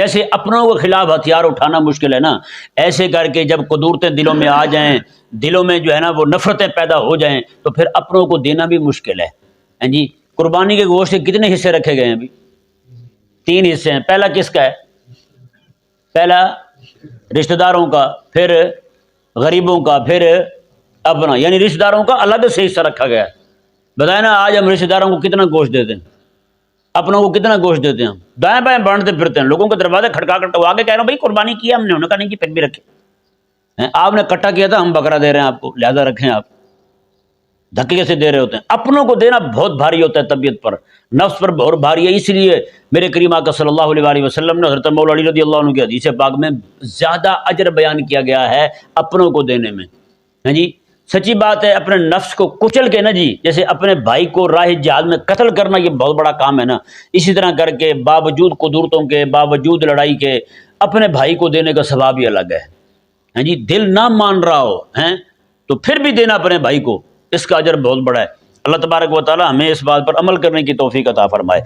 کیسے اپنوں کے خلاف ہتھیار اٹھانا مشکل ہے نا، ایسے کر کے جب قدورتیں دلوں میں آ جائیں، دلوں میں جو ہے نا وہ نفرتیں پیدا ہو جائیں، تو پھر اپنوں کو دینا بھی مشکل ہے۔ ہاں جی، قربانی کے گوشت کے کتنے حصے رکھے گئے ہیں ابھی؟ 3 حصے ہیں۔ پہلا کس کا ہے؟ پہلا رشتہ داروں کا، پھر غریبوں کا، پھر اپنا، یعنی رشتہ داروں کا الگ سے حصہ رکھا گیا ہے۔ بتائیں نا آج ہم رشتہ داروں کو کتنا گوشت دیتے ہیں، اپنوں کو کتنا گوشت دیتے ہیں؟ ہم دائیں بائیں بانٹتے پھرتے ہیں، لوگوں کے دروازے کھٹکا کر تو آگے کہہ رہا ہوں بھائی قربانی کیا ہم نے، انہوں نے کہا نہیں کہ پھر بھی رکھے، آپ نے کٹا کیا تھا، ہم بکرا دے رہے ہیں آپ کو، لہذا رکھیں۔ آپ دھکے سے دے رہے ہوتے ہیں۔ اپنوں کو دینا بہت بھاری ہوتا ہے، طبیعت پر، نفس پر بہت بھاری ہے۔ اس لیے میرے کریم آقا صلی اللہ علیہ وآلہ وسلم نے حضرت مولا علی رضی اللہ عنہ کی حدیث پاک میں زیادہ اجر بیان کیا گیا ہے اپنوں کو دینے میں۔ ہاں جی، سچی بات ہے، اپنے نفس کو کچل کے نا جی، جیسے اپنے بھائی کو راہ جہاد میں قتل کرنا یہ بہت بڑا کام ہے نا، اسی طرح کر کے باوجود قدورتوں کے، باوجود لڑائی کے، اپنے بھائی کو دینے کا ثواب ہی الگ ہے۔ ہاں جی، دل نہ مان رہا ہو ہیں تو پھر بھی دینا اپنے بھائی کو، اس کا اجر بہت بڑا ہے۔ اللہ تبارک و تعالی ہمیں اس بات پر عمل کرنے کی توفیق عطا فرمائے۔